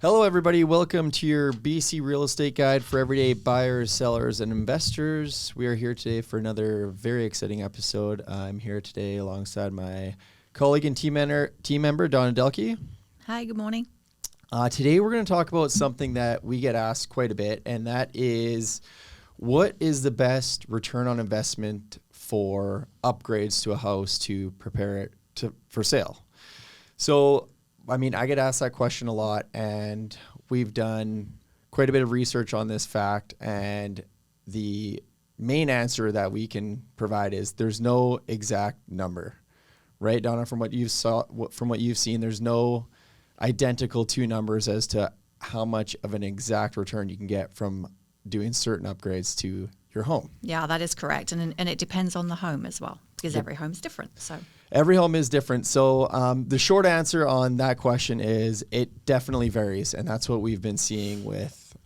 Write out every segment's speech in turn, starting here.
Hello, everybody. Welcome to your BC Real Estate Guide for everyday buyers, sellers, and investors. We are here today for another very exciting episode. I'm here today alongside my colleague and team member Donna. Hi, good morning. Today, we're going to talk about something that we get asked quite a bit, and that is, what is the best return on investment for upgrades to a house to prepare it for sale? So, I get asked that question a lot, and we've done quite a bit of research on this fact, and the main answer that we can provide is there's no exact number, right, Donna? From what you've seen, there's no identical two numbers as to how much of an exact return you can get from doing certain upgrades to your home. Yeah, that is correct, and it depends on the home as well, because every home is different. So. Every home is different. So the short answer on that question is it definitely varies. And that's what we've been seeing with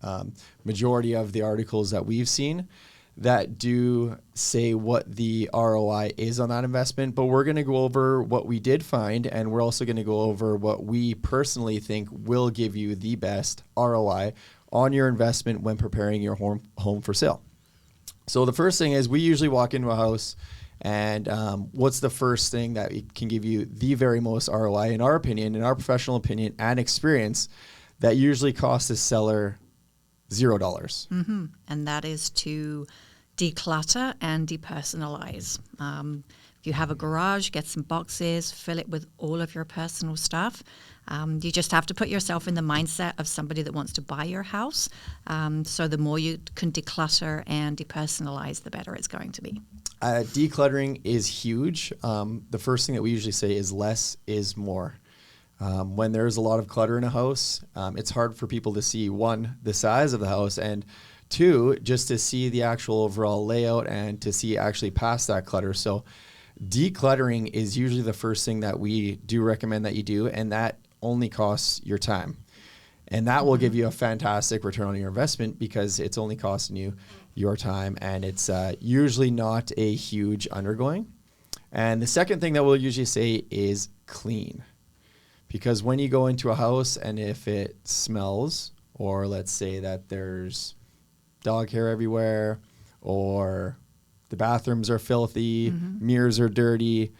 majority of the articles that we've seen that do say what the ROI is on that investment. But we're going to go over what we did find, and we're also going to go over what we personally think will give you the best ROI on your investment when preparing your home for sale. So the first thing is we usually walk into a house, and what's the first thing that can give you the very most ROI, in our opinion, in our professional opinion and experience, that usually costs the seller $0. Mm-hmm. And that is to declutter and depersonalize. If you have a garage, get some boxes, fill it with all of your personal stuff. You just have to put yourself in the mindset of somebody that wants to buy your house. So the more you can declutter and depersonalize, the better it's going to be. Decluttering is huge. The first thing that we usually say is less is more. When there's a lot of clutter in a house, it's hard for people to see, one, the size of the house, and two, just to see the actual overall layout and to see actually past that clutter. So decluttering is usually the first thing that we do recommend that you do, and that only costs your time. And that will give you a fantastic return on your investment because it's only costing you your time, and it's usually not a huge undergoing. And the second thing that we'll usually say is clean. Because when you go into a house and if it smells, or let's say that there's dog hair everywhere, or the bathrooms are filthy, mirrors are dirty,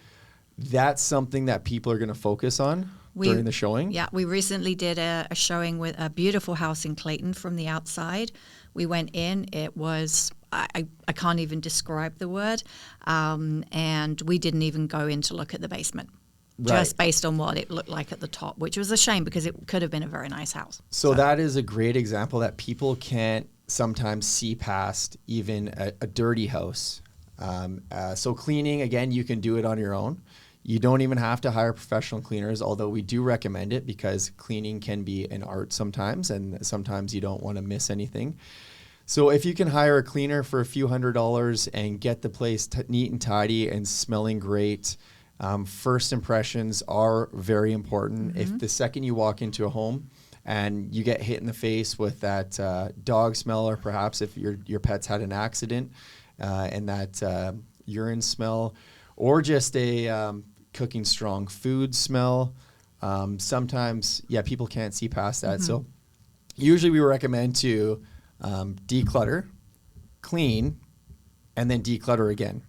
that's something that people are going to focus on during the showing. Yeah, we recently did a showing with a beautiful house in Clayton from the outside. We went in, it was, I can't even describe the word, and we didn't even go in to look at the basement. Right. Just based on what it looked like at the top, which was a shame because it could have been a very nice house. So that is a great example that people can't sometimes see past even a dirty house. So cleaning, again, you can do it on your own. You don't even have to hire professional cleaners, although we do recommend it because cleaning can be an art sometimes, and sometimes you don't want to miss anything. So if you can hire a cleaner for a few $100s and get the place neat and tidy and smelling great, first impressions are very important. If the second you walk into a home and you get hit in the face with that dog smell, or perhaps if your pet's had an accident and that urine smell, or just a cooking strong food smell, sometimes, people can't see past that. So usually we recommend to declutter, clean, and then declutter again.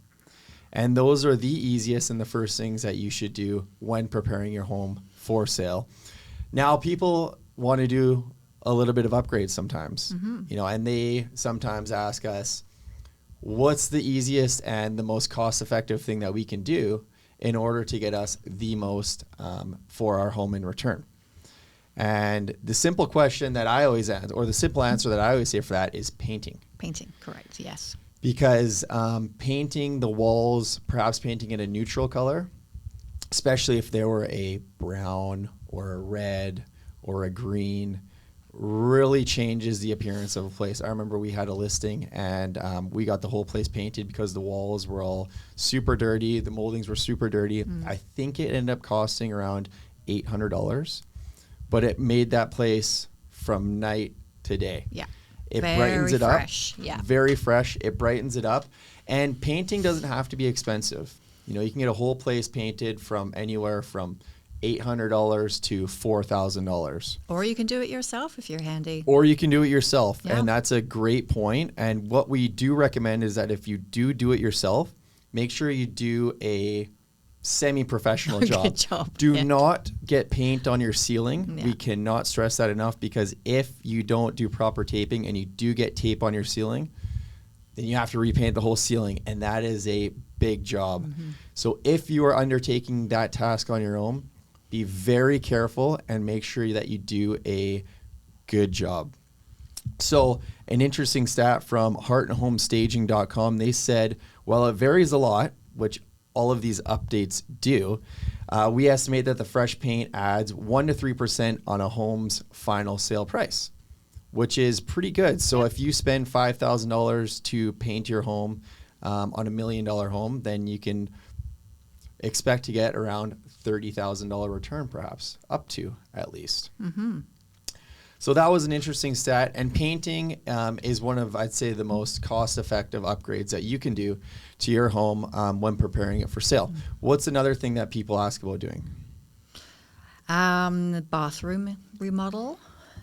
And those are the easiest and the first things that you should do when preparing your home for sale. Now, people want to do a little bit of upgrades sometimes, and they sometimes ask us, what's the easiest and the most cost-effective thing that we can do in order to get us the most for our home in return? And the simple question that I always answer, or the simple answer that I always say for that, is painting. Painting, correct, yes. Because painting the walls, perhaps painting it a neutral color, especially if there were a brown or a red or a green, really changes the appearance of a place. I remember we had a listing and we got the whole place painted because the walls were all super dirty. The moldings were super dirty. I think it ended up costing around $800, but it made that place from night to day. Yeah. It very brightens it fresh. up. Yeah. Very fresh. It brightens it up. And painting doesn't have to be expensive. You can get a whole place painted from anywhere from $800 to $4,000. Or you can do it yourself if you're handy. Or you can do it yourself. Yeah. And that's a great point. And what we do recommend is that if you do it yourself, make sure you do a semi-professional job. Good job. Do not get paint on your ceiling. Yeah. We cannot stress that enough, because if you don't do proper taping and you do get tape on your ceiling, then you have to repaint the whole ceiling, and that is a big job. Mm-hmm. So if you are undertaking that task on your own, be very careful and make sure that you do a good job. So an interesting stat from heartandhomestaging.com, they said, while it varies a lot, which all of these updates do, we estimate that the fresh paint adds 1 to 3% on a home's final sale price, which is pretty good. So if you spend $5,000 to paint your home on $1 million home, then you can expect to get around $30,000 return, perhaps up to, at least. Mm-hmm. So that was an interesting stat. And painting is one of, I'd say, the most cost-effective upgrades that you can do to your home when preparing it for sale. Mm-hmm. What's another thing that people ask about doing? The bathroom remodel.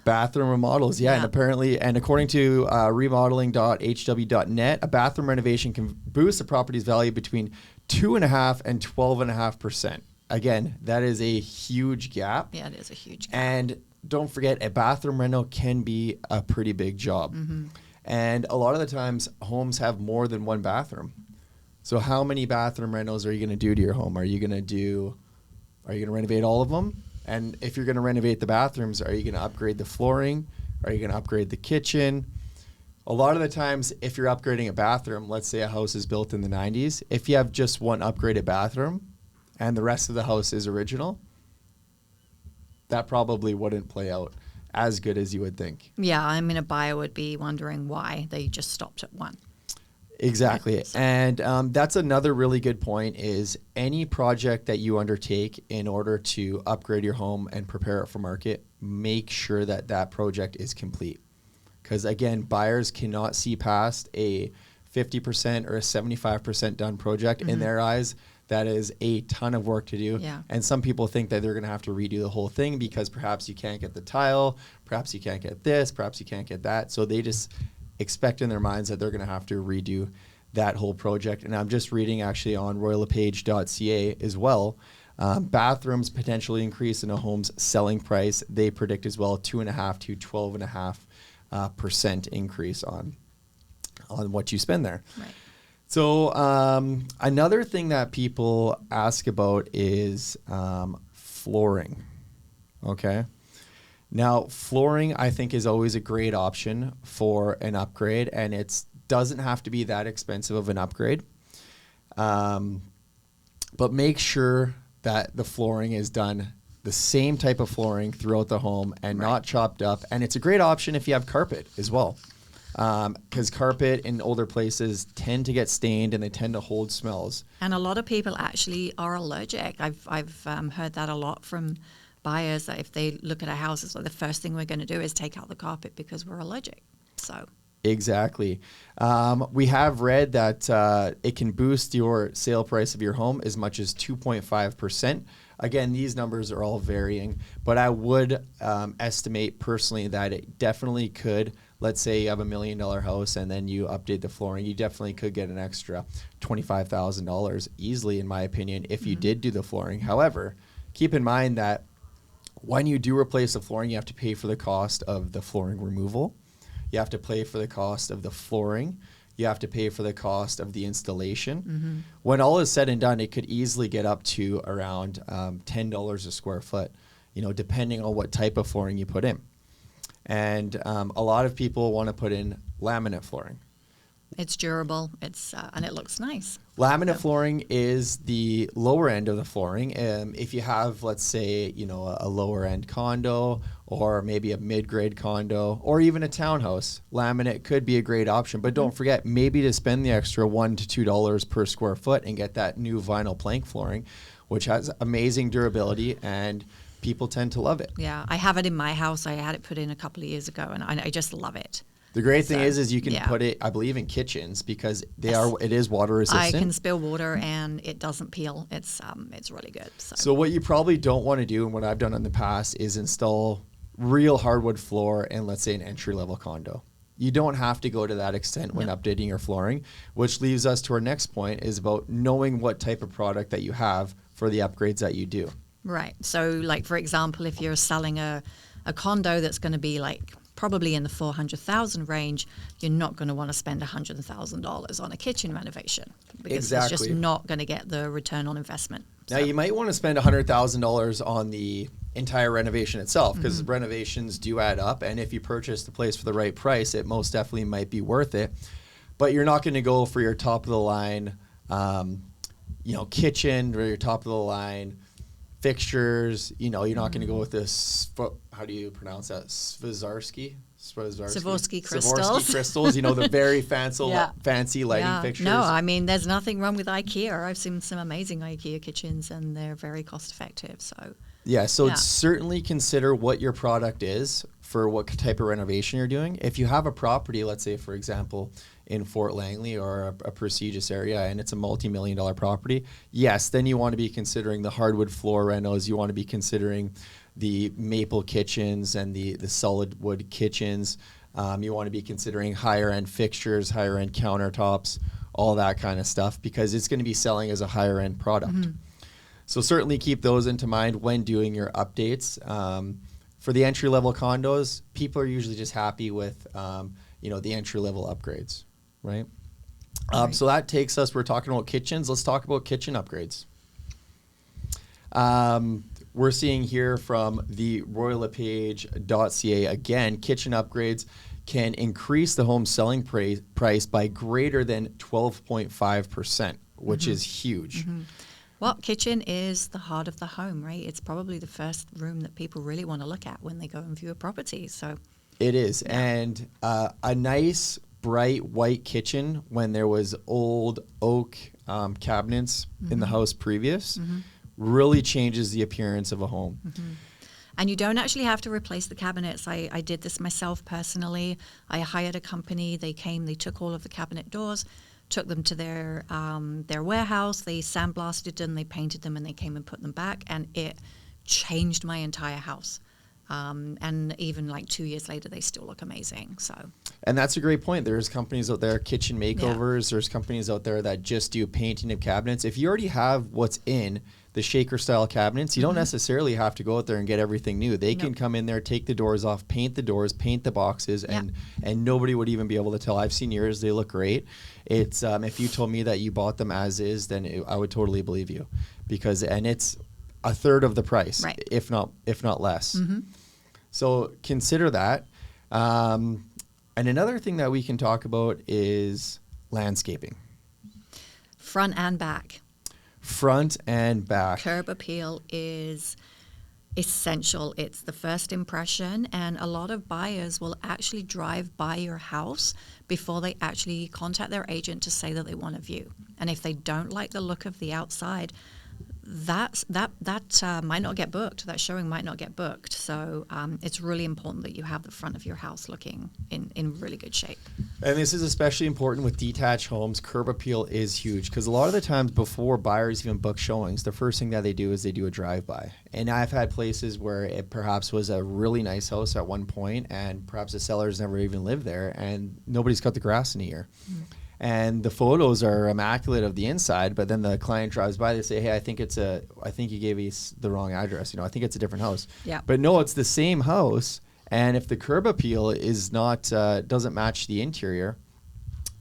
Bathroom remodels, yeah. And apparently, and according to remodeling.hw.net, a bathroom renovation can boost the property's value between 2.5% and 12.5%. Again, that is a huge gap. Yeah, it is a huge gap. And don't forget, a bathroom reno can be a pretty big job. Mm-hmm. And a lot of the times, homes have more than one bathroom. So how many bathroom renos are you going to do to your home? Are you going to renovate all of them? And if you're going to renovate the bathrooms, are you going to upgrade the flooring? Are you going to upgrade the kitchen? A lot of the times, if you're upgrading a bathroom, let's say a house is built in the 90s, if you have just one upgraded bathroom and the rest of the house is original, that probably wouldn't play out as good as you would think. Yeah, I mean, a buyer would be wondering why they just stopped at one. Exactly. And that's another really good point, is any project that you undertake in order to upgrade your home and prepare it for market, make sure that that project is complete. Because again, buyers cannot see past a 50% or a 75% done project. Mm-hmm. In their eyes. That is a ton of work to do. Yeah. And some people think that they're going to have to redo the whole thing because perhaps you can't get the tile, perhaps you can't get this, perhaps you can't get that. So they just expect in their minds that they're going to have to redo that whole project. And I'm just reading actually on roylepage.ca as well. Bathrooms potentially increase in a home's selling price. They predict as well 2.5 to 12.5% increase on what you spend there. Right. So another thing that people ask about is flooring. Okay. Now, flooring, I think, is always a great option for an upgrade, and it doesn't have to be that expensive of an upgrade. But make sure that the flooring is done the same type of flooring throughout the home and not chopped up. And it's a great option if you have carpet as well. Because carpet in older places tend to get stained and they tend to hold smells. And a lot of people actually are allergic. I've heard that a lot from buyers, that if they look at a house, it's like the first thing we're going to do is take out the carpet because we're allergic. So exactly. We have read that it can boost your sale price of your home as much as 2.5%. Again, these numbers are all varying, but I would estimate personally that it definitely could. Let's say you have $1 million house and then you update the flooring, you definitely could get an extra $25,000 easily, in my opinion, if you did do the flooring. However, keep in mind that when you do replace the flooring, you have to pay for the cost of the flooring removal. You have to pay for the cost of the flooring. You have to pay for the cost of the installation. Mm-hmm. When all is said and done, it could easily get up to around $10 a square foot, depending on what type of flooring you put in. And a lot of people want to put in laminate flooring. it's durable, and it looks nice. Laminate flooring is the lower end of the flooring. If you have, let's say, a lower end condo or maybe a mid-grade condo or even a townhouse, laminate could be a great option. But don't forget, maybe to spend the extra $1 to $2 per square foot and get that new vinyl plank flooring, which has amazing durability and people tend to love it. Yeah, I have it in my house. I had it put in a couple of years ago, and I just love it. The great thing is you can yeah. put it, I believe, in kitchens because it is water resistant. I can spill water and it doesn't peel. It's really good. So what you probably don't want to do, and what I've done in the past, is install real hardwood floor in, let's say, an entry-level condo. You don't have to go to that extent when updating your flooring, which leaves us to our next point, is about knowing what type of product that you have for the upgrades that you do. Right. So, like, for example, if you're selling a condo that's going to be like probably in the 400,000 range, you're not going to want to spend $100,000 on a kitchen renovation because it's just not going to get the return on investment. Now, you might want to spend $100,000 on the entire renovation itself because renovations do add up. And if you purchase the place for the right price, it most definitely might be worth it. But you're not going to go for your top of the line, kitchen or your top of the line fixtures. You're not going to go with this. How do you pronounce that? Swarovski crystals. The very fancy lighting fixtures. No, I mean, there's nothing wrong with IKEA. I've seen some amazing IKEA kitchens, and they're very cost effective. So certainly consider what your product is for what type of renovation you're doing. If you have a property, let's say, for example, in Fort Langley or a prestigious area, and it's a multi-million-dollar property, yes, then you want to be considering the hardwood floor renos. You want to be considering the maple kitchens and the solid wood kitchens. You want to be considering higher-end fixtures, higher-end countertops, all that kind of stuff, because it's going to be selling as a higher-end product. So certainly keep those into mind when doing your updates. For the entry-level condos, people are usually just happy with the entry-level upgrades, right? So that takes us, we're talking about kitchens. Let's talk about kitchen upgrades. We're seeing here from the roylepage.ca, again, kitchen upgrades can increase the home selling price by greater than 12.5%, which is huge. Well, kitchen is the heart of the home, right? It's probably the first room that people really want to look at when they go and view a property. So it is. Yeah. And a nice, bright white kitchen when there was old oak cabinets in the house previous really changes the appearance of a home. And you don't actually have to replace the cabinets. I did this myself personally. I hired a company. They came, they took all of the cabinet doors, took them to their warehouse. They sandblasted them, they painted them, and they came and put them back. And it changed my entire house. And even like 2 years later, they still look amazing. And that's a great point. There's companies out there, kitchen makeovers. There's companies out there that just do painting of cabinets. If you already have what's in the shaker style cabinets, you don't necessarily have to go out there and get everything new. They can come in there, take the doors off, paint the doors, paint the boxes, and nobody would even be able to tell. I've seen yours; they look great. It's if you told me that you bought them as is, then I would totally believe you, because it's a third of the price, if not less. So consider that. And another thing that we can talk about is landscaping. Front and back. Front and back. Curb appeal is essential. It's the first impression, and a lot of buyers will actually drive by your house before they actually contact their agent to say that they want to view. And if they don't like the look of the outside, that might not get booked. That showing might not get booked. So it's really important that you have the front of your house looking in really good shape. And this is especially important with detached homes. Curb appeal is huge because a lot of the times before buyers even book showings, the first thing that they do is they do a drive-by. And I've had places where it perhaps was a really nice house at one point, and perhaps the sellers never even lived there, and nobody's cut the grass in a year. And the photos are immaculate of the inside, but then the client drives by, they say, hey, I think you gave us the wrong address. I think it's a different house. Yeah. But no, it's the same house. And if the curb appeal is not, doesn't match the interior,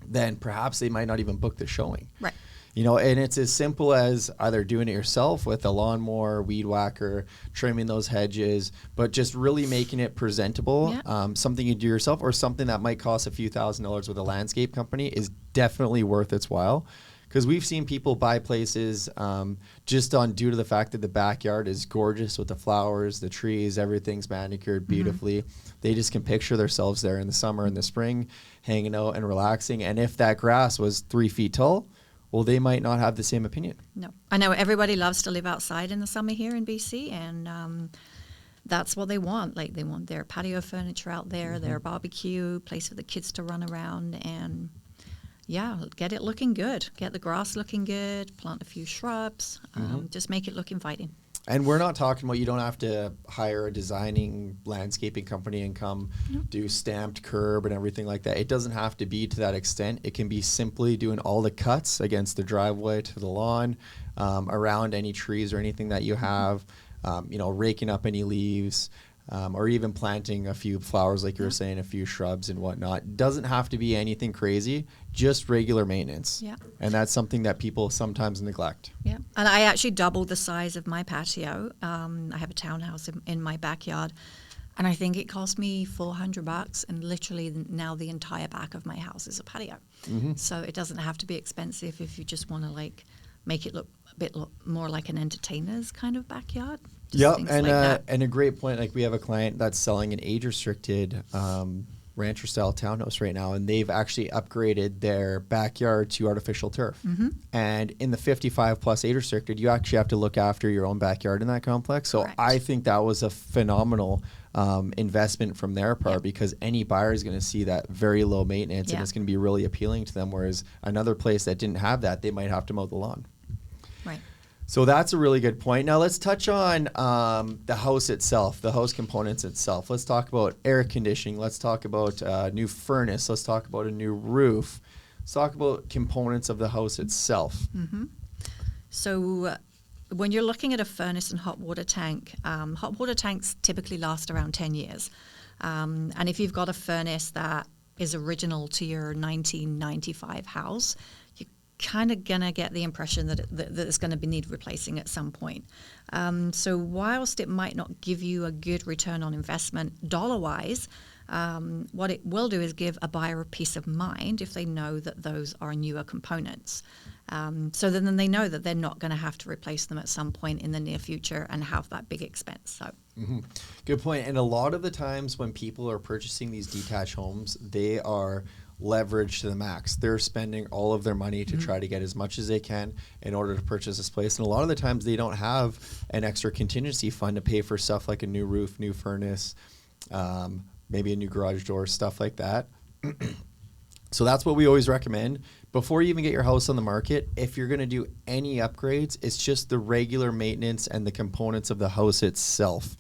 then perhaps they might not even book the showing. Right. And it's as simple as either doing it yourself with a lawnmower, weed whacker, trimming those hedges, but just really making it presentable. Yeah. Something you do yourself, or something that might cost a few $1,000s with a landscape company is definitely worth its while. Because we've seen people buy places just due to the fact that the backyard is gorgeous with the flowers, the trees, everything's manicured beautifully. They just can picture themselves there in the summer and the spring, hanging out and relaxing. And if that grass was 3 feet tall, well, they might not have the same opinion. No. I know everybody loves to live outside in the summer here in BC, and that's what they want. Like they want their patio furniture out there, their barbecue, place for the kids to run around, and get it looking good. Get the grass looking good, plant a few shrubs, just make it look inviting. And we're not talking about, you don't have to hire a designing landscaping company and come do stamped curb and everything like that. It doesn't have to be to that extent. It can be simply doing all the cuts against the driveway to the lawn, around any trees or anything that you have, raking up any leaves, or even planting a few flowers, like you were saying, a few shrubs and whatnot. Doesn't have to be anything crazy, just regular maintenance. Yeah. And that's something that people sometimes neglect. Yeah. And I actually doubled the size of my patio. I have a townhouse in my backyard, and I think it cost me $400, and literally now the entire back of my house is a patio. So it doesn't have to be expensive if you just want to make it look a bit more like an entertainer's kind of backyard. Yeah, and a great point. Like we have a client that's selling an age-restricted rancher-style townhouse right now, and they've actually upgraded their backyard to artificial turf. And in the 55-plus age-restricted, you actually have to look after your own backyard in that complex. So Correct. I think that was a phenomenal investment from their part, because any buyer is going to see that very low maintenance, and it's going to be really appealing to them, whereas another place that didn't have that, they might have to mow the lawn. Right. So that's a really good point. Now let's touch on the house itself, the house components itself. Let's talk about air conditioning. Let's talk about a new furnace. Let's talk about a new roof. Let's talk about components of the house itself. So when you're looking at a furnace and hot water tank, hot water tanks typically last around 10 years. And if you've got a furnace that is original to your 1995 house, kind of gonna get the impression that it's going to need replacing at some point. So whilst it might not give you a good return on investment dollar-wise, what it will do is give a buyer a peace of mind if they know that those are newer components. So then they know that they're not going to have to replace them at some point in the near future and have that big expense. So. Good point. And a lot of the times when people are purchasing these detached homes, they are leveraged to the max. They're spending all of their money to try to get as much as they can in order to purchase this place. And a lot of the times they don't have an extra contingency fund to pay for stuff like a new roof, new furnace, maybe a new garage door, stuff like that. So that's what we always recommend. Before you even get your house on the market, if you're going to do any upgrades, it's just the regular maintenance and the components of the house itself.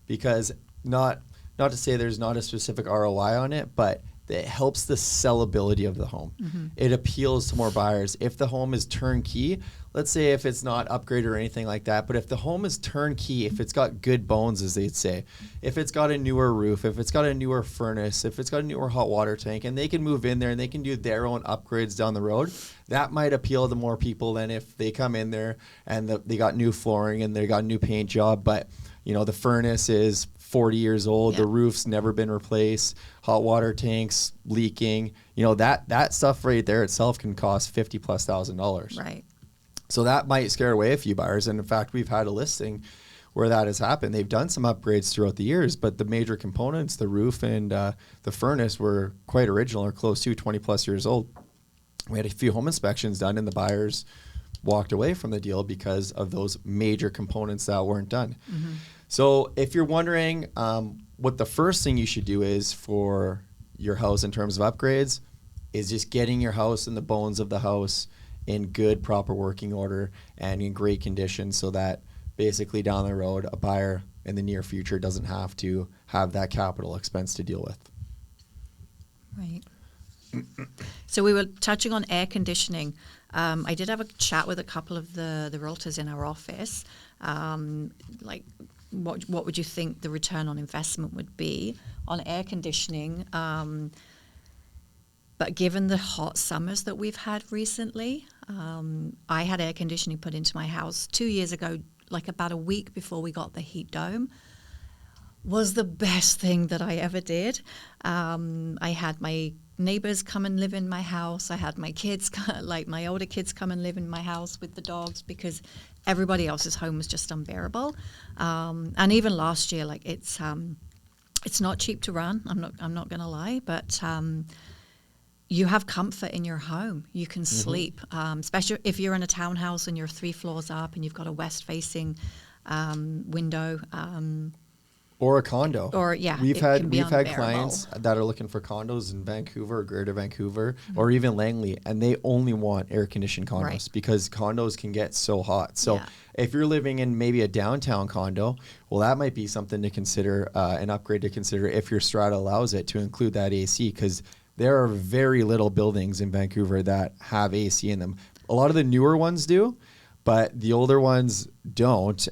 Because not to say there's not a specific ROI on it, but it helps the sellability of the home. It appeals to more buyers. If the home is turnkey, let's say if it's not upgraded or anything like that, but if the home is turnkey, if it's got good bones, as they'd say, if it's got a newer roof, if it's got a newer furnace, if it's got a newer hot water tank, and they can move in there and they can do their own upgrades down the road, that might appeal to more people than if they come in there and they got new flooring and they got a new paint job, but the furnace is 40 years old, the roof's never been replaced, hot water tanks leaking, that stuff right there itself can cost $50,000+. Right. So that might scare away a few buyers. And in fact, we've had a listing where that has happened. They've done some upgrades throughout the years, but the major components, the roof and the furnace, were quite original or close to 20+ years old. We had a few home inspections done and the buyers walked away from the deal because of those major components that weren't done. So if you're wondering what the first thing you should do is for your house in terms of upgrades, is just getting your house and the bones of the house in good, proper working order and in great condition, so that basically down the road, a buyer in the near future doesn't have to have that capital expense to deal with. Right. So we were touching on air conditioning. I did have a chat with a couple of the realtors in our office, what would you think the return on investment would be on air conditioning? But given the hot summers that we've had recently, I had air conditioning put into my house 2 years ago, like about a week before we got the heat dome. Was the best thing that I ever did. I had my neighbors come and live in my house. I had my kids, like my older kids, come and live in my house with the dogs because everybody else's home was just unbearable. And even last year, like it's not cheap to run. I'm not going to lie, but you have comfort in your home. You can sleep, especially if you're in a townhouse and you're 3 floors up and you've got a west-facing window. Or a condo. Or we've it had can be clients that are looking for condos in Vancouver or Greater Vancouver or even Langley, and they only want air conditioned condos because condos can get so hot. So if you're living in maybe a downtown condo, well, that might be something to consider, an upgrade to consider if your strata allows it to include that AC, because there are very little buildings in Vancouver that have AC in them. A lot of the newer ones do, but the older ones don't.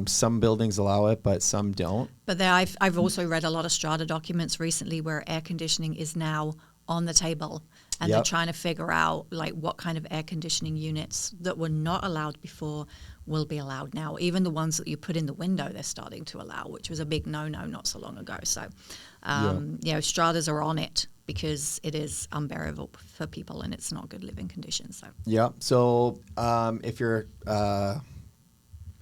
Some buildings allow it, but some don't. But I've also read a lot of strata documents recently where air conditioning is now on the table, and they're trying to figure out like what kind of air conditioning units that were not allowed before will be allowed now. Even the ones that you put in the window, they're starting to allow, which was a big no-no not so long ago. So, stratas are on it because it is unbearable for people and it's not good living conditions. So So if you're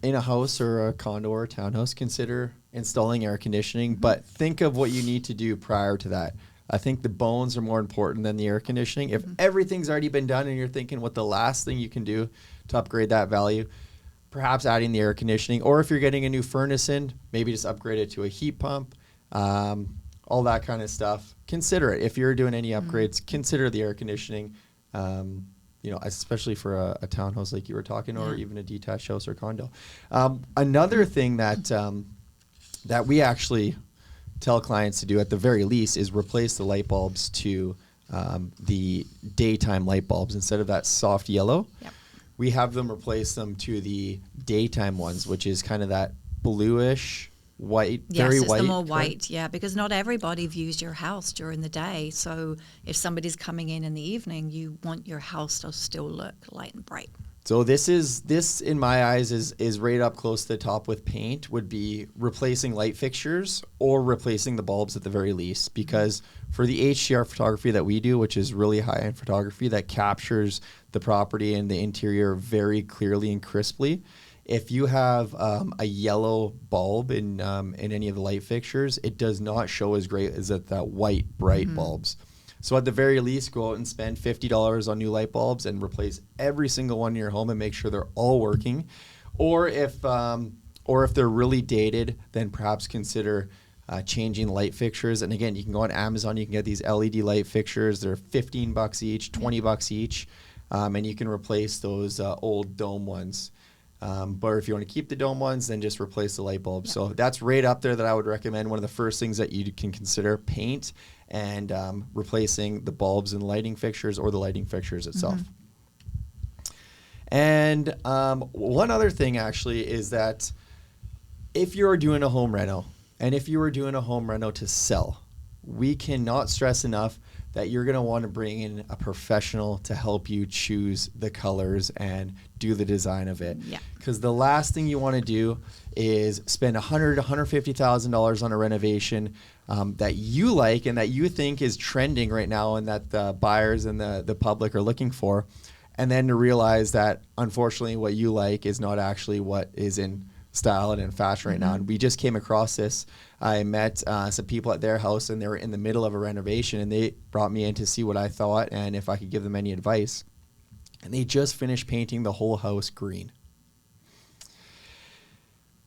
in a house or a condo or a townhouse, consider installing air conditioning, but think of what you need to do prior to that. I think the bones are more important than the air conditioning. If everything's already been done and you're thinking what the last thing you can do to upgrade that value, perhaps adding the air conditioning, or if you're getting a new furnace in, maybe just upgrade it to a heat pump, all that kind of stuff. Consider it. If you're doing any upgrades, consider the air conditioning, especially for a townhouse like you were talking, or even a detached house or condo. Another thing that we actually tell clients to do at the very least is replace the light bulbs to the daytime light bulbs. Instead of that soft yellow, we have them replace them to the daytime ones, which is kind of that bluish white, very white. Yes, it's the more white, because not everybody views your house during the day. So if somebody's coming in the evening, you want your house to still look light and bright. So this in my eyes is right up close to the top with paint, would be replacing light fixtures or replacing the bulbs at the very least, because for the HDR photography that we do, which is really high-end photography that captures the property and the interior very clearly and crisply, if you have a yellow bulb in any of the light fixtures, it does not show as great as that white, bright bulbs. So at the very least, go out and spend $50 on new light bulbs and replace every single one in your home and make sure they're all working. Or if they're really dated, then perhaps consider changing light fixtures. And again, you can go on Amazon, you can get these LED light fixtures. They're $15 each, $20 each, and you can replace those old dome ones. But if you want to keep the dome ones, then just replace the light bulbs. So that's right up there that I would recommend. One of the first things that you can consider: paint and replacing the bulbs and lighting fixtures, or the lighting fixtures itself. And one other thing actually is that if you're doing a home reno, and if you are doing a home reno to sell, we cannot stress enough that you're going to want to bring in a professional to help you choose the colors and do the design of it. Because the last thing you want to do is spend $100,000, $150,000 on a renovation that you like and that you think is trending right now and that the buyers and the public are looking for, and then to realize that unfortunately what you like is not actually what is in style and in fashion right now. And we just came across this. I met some people at their house, and they were in the middle of a renovation, and they brought me in to see what I thought and if I could give them any advice. And they just finished painting the whole house green.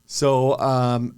So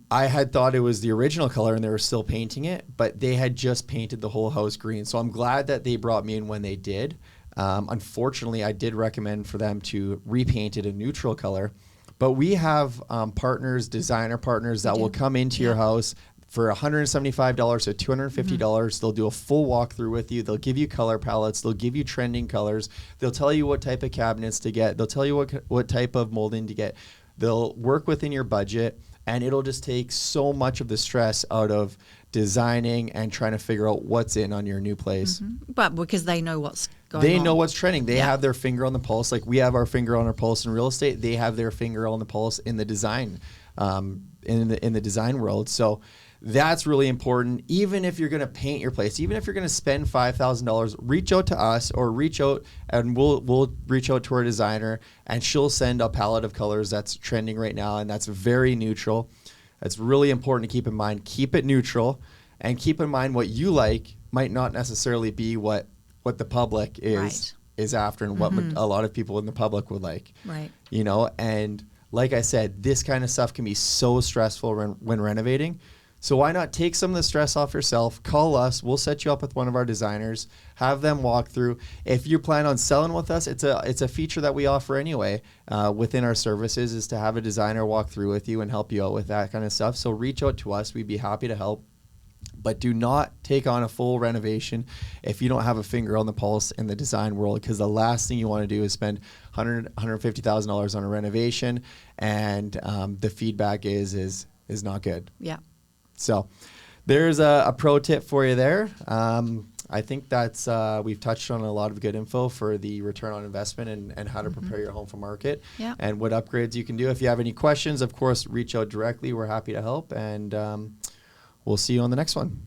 I had thought it was the original color and they were still painting it, but they had just painted the whole house green. So I'm glad that they brought me in when they did. Unfortunately, I did recommend for them to repaint it a neutral color. But we have partners, designer partners that will come into your house for $175 to $250. They'll do a full walkthrough with you. They'll give you color palettes. They'll give you trending colors. They'll tell you what type of cabinets to get. They'll tell you what type of molding to get. They'll work within your budget, and it'll just take so much of the stress out of designing and trying to figure out what's in on your new place. But because they know what's going on. They know what's trending. They have their finger on the pulse. Like we have our finger on our pulse in real estate. They have their finger on the pulse in the design, in the design world. So that's really important. Even if you're going to paint your place, even if you're going to spend $5,000, reach out to us, or reach out and we'll reach out to our designer, and she'll send a palette of colors that's trending right now, and that's very neutral. It's really important to keep in mind. Keep it neutral, and keep in mind what you like might not necessarily be what the public is after, and what a lot of people in the public would like. And like I said, this kind of stuff can be so stressful when renovating. So why not take some of the stress off yourself? Call us. We'll set you up with one of our designers. Have them walk through. If you plan on selling with us, it's a feature that we offer anyway within our services, is to have a designer walk through with you and help you out with that kind of stuff. So reach out to us. We'd be happy to help. But do not take on a full renovation if you don't have a finger on the pulse in the design world, because the last thing you want to do is spend $150,000 on a renovation and the feedback is not good. Yeah. So there's a pro tip for you there. I think that's we've touched on a lot of good info for the return on investment and how to prepare your home for market and what upgrades you can do. If you have any questions, of course, reach out directly. We're happy to help, and we'll see you on the next one.